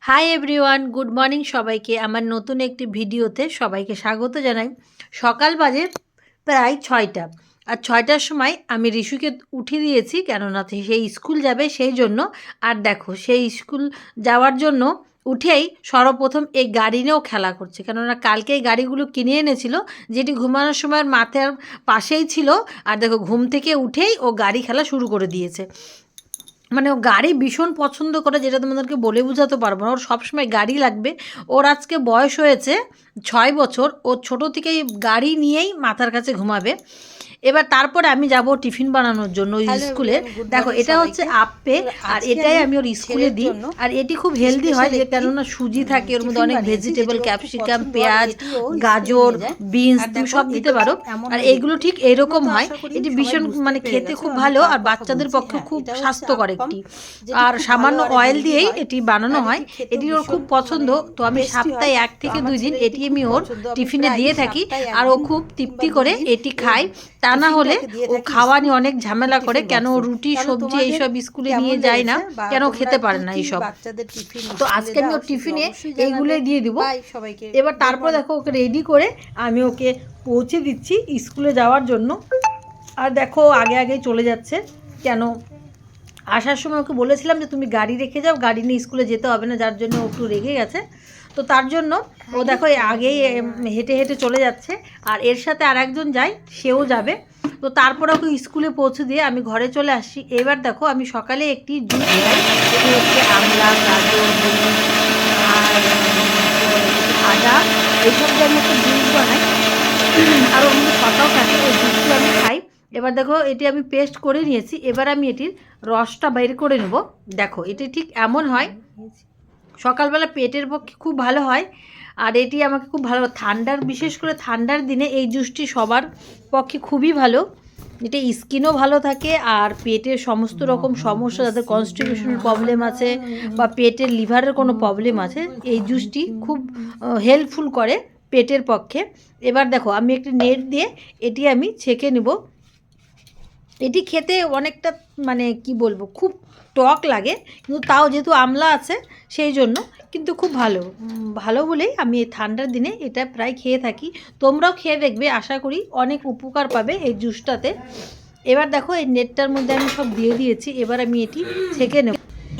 Hi everyone, good morning সবাইকে। আমার নতুন একটি ভিডিওতে সবাইকে স্বাগত জানাই। সকাল বাজে প্রায় 6টা, আর 6টার সময় আমি রিশুকে উঠিয়ে দিয়েছি, কেননা সেই স্কুল যাবে সেই জন্য। আর দেখো, সেই স্কুল যাওয়ার জন্য উঠেই সর্বপ্রথম এই গাড়ি নিয়েও খেলা করছে, কেননা কালকে এই গাড়িগুলো কিনে এনেছিল, যেটি ঘুমানোর সময় মাথার পাশেই ছিল। আর দেখো, ঘুম থেকে উঠেই ও গাড়ি খেলা শুরু করে দিয়েছে। মানে ও গাড়ি ভীষণ পছন্দ করে, যেটা তোমাদেরকে বলে বোঝাতে পারবো না। ওর সবসময় গাড়ি লাগবে। ওর আজকে বয়স হয়েছে 6 বছর। ও ছোটো থেকেই গাড়ি নিয়েই মাথার কাছে ঘুমাবে। এবার তারপরে আমি যাব টিফিন বানানোর জন্য ওই স্কুলে। দেখো, এটা হচ্ছে আপে, আর এটাই আমি ওর স্কুলে দিই। আর এটি খুব হেলদি হয়, যে কেননা সুজি থাকে ওর মধ্যে, অনেক ভেজিটেবল, ক্যাপসিকাম, পেঁয়াজ, গাজর, বিনস তুমি সব দিতে পারো। আর এইগুলো ঠিক এরকম হয়। এটি ভীষণ মানে খেতে খুব ভালো, আর বাচ্চাদের পক্ষে খুব স্বাস্থ্যকর একটি। আর সামান্য অয়েল দিয়েই এটি বানানো হয়। এটি ওর খুব পছন্দ। তো আমি সপ্তাহে 1 থেকে 2 দিন এটি আমি ওর টিফিনে দিয়ে থাকি, আর ও খুব তৃপ্তি করে এটি খায়। তা না হলে ও খাওয়া নিয়ে অনেক ঝামেলা করে, কেন রুটি সবজি এইসব স্কুলে নিয়ে যায় না, কেন খেতে পারে না এইসব। তো আজকে আমি ওর টিফিনে এইগুলোই দিয়ে দিব। এবার তারপর দেখো, ওকে রেডি করে আমি ওকে পৌঁছে দিচ্ছি স্কুলে যাওয়ার জন্য। আর দেখো, আগে আগে চলে যাচ্ছে। কেন, আসার সময় ওকে বলেছিলাম যে তুমি গাড়ি রেখে যাও, গাড়ি নিয়ে স্কুলে যেতে হবে না, যার জন্য ও একটু রেগে গেছে। তো তার জন্য ও দেখো আগেই হেঁটে হেঁটে চলে যাচ্ছে। আর এর সাথে আর একজন যায়, সেও যাবে। তো তারপরে ওকে স্কুলে পৌঁছে দিয়ে আমি ঘরে চলে আসছি। এবার দেখো, আমি সকালে একটি জুস খাই। এটি হচ্ছে আমলা, গাজর, আর আদা, এইসব দিয়ে আমি একটা জুস বানাই। আর অন্য শসাও থাকে, ওই জুসটি আমি খাই। এবার দেখো, এটি আমি পেস্ট করে নিয়েছি। এবার আমি এটির রসটা বের করে নেব। দেখো, এটি ঠিক এমন হয়, সকালবেলা পেটের পক্ষে খুব ভালো হয়। আর এটি আমাকে খুব ভালো, ঠান্ডার, বিশেষ করে ঠান্ডার দিনে এই জুসটি সবার পক্ষে খুবই ভালো। এটা স্কিনও ভালো থাকে, আর পেটের সমস্ত রকম সমস্যা, যাদের কনস্টিপেশনের প্রবলেম আছে বা পেটের লিভারের কোনো প্রবলেম আছে, এই জুসটি খুব হেল্পফুল করে পেটের পক্ষে। এবার দেখো, আমি একটি নেট দিয়ে এটি আমি ছেঁকে নেব। এটি খেতে অনেকটা মানে কি বলবো, খুব টক লাগে, কিন্তু তাও যেহেতু আমলা আছে সেই জন্য কিন্তু খুব ভালো ভালো বলেই আমি এই ঠান্ডার দিনে এটা প্রায় খেয়ে থাকি। তোমরাও খেয়ে দেখবে, আশা করি অনেক উপকার পাবে এই জুসটাতে। এবার দেখো, এই নেটটার মধ্যে আমি সব দিয়ে দিয়েছি। এবার আমি এটি ছেঁকে নেব।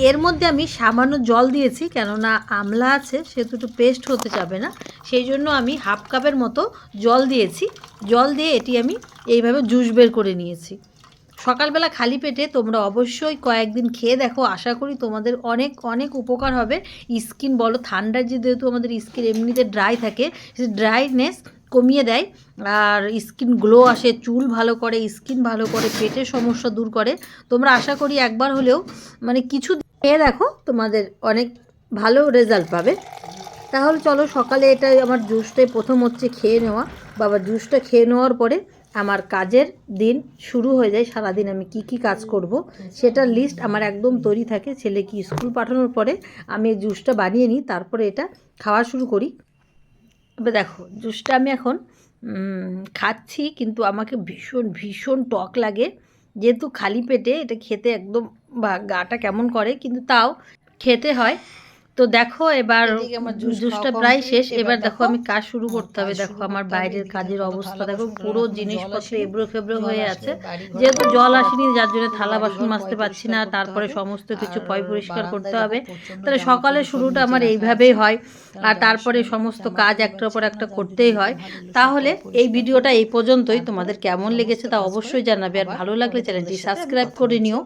এর মধ্যে আমি সামান্য জল দিয়েছি, কেননা আমলা আছে, সেহেতু একটু পেস্ট হতে যাবে না, সেই জন্য আমি হাফ কাপের মতো জল দিয়েছি। জল দিয়ে এটি আমি এইভাবে জুস বের করে নিয়েছি। সকালবেলা খালি পেটে তোমরা অবশ্যই কয়েকদিন খেয়ে দেখো, আশা করি তোমাদের অনেক অনেক উপকার হবে। স্কিন বলো, ঠান্ডার যেহেতু আমাদের স্কিন এমনিতে ড্রাই থাকে, সেই ড্রাইনেস কমিয়ে দেয়, আর স্কিন গ্লো আসে, চুল ভালো করে, স্কিন ভালো করে, পেটের সমস্যা দূর করে। তোমরা আশা করি একবার হলেও মানে কিছু খেয়ে দেখো, তোমাদের অনেক ভালো রেজাল্ট পাবে। তাহলে চলো, সকালে এটা আমার জুসটাই প্রথম হচ্ছে খেয়ে নেওয়া। বাবা, জুসটা খেয়ে নেওয়ার পরে আমার কাজের দিন শুরু হয়ে যায়। সারাদিন আমি কি কি কাজ করব সেটার লিস্ট আমার একদম তৈরি থাকে। ছেলেকে স্কুল পাঠানোর পরে আমি এই জুসটা বানিয়ে নিই, তারপরে এটা খাওয়া শুরু করি। এবার দেখো, জুসটা আমি এখন খাচ্ছি, কিন্তু আমাকে ভীষণ ভীষণ টক লাগে, যেহেতু খালি পেটে এটা খেতে একদম বা গাটা কেমন করে, কিন্তু তাও খেতে হয়। তো দেখো, এবার জুসটা প্রায় শেষ। এবার দেখো, আমি কাজ শুরু করতে হবে। দেখো, আমার বাইরের কাজের অবস্থা দেখো, পুরো জিনিসপত্র এবড়ো খেবড়ো হয়ে আছে, যেহেতু জল আসেনি, যার জন্য থালা বাসন মাজতে পারছি না। তারপরে সমস্ত কিছু পরিষ্কার করতে হবে। তাহলে সকালের শুরুটা আমার এইভাবেই হয়, আর তারপরে সমস্ত কাজ একটার পর একটা করতেই হয়। তাহলে এই ভিডিওটা এই পর্যন্তই। তোমাদের কেমন লেগেছে তা অবশ্যই জানাবে, আর ভালো লাগলে চ্যানেলটি সাবস্ক্রাইব করে নিও।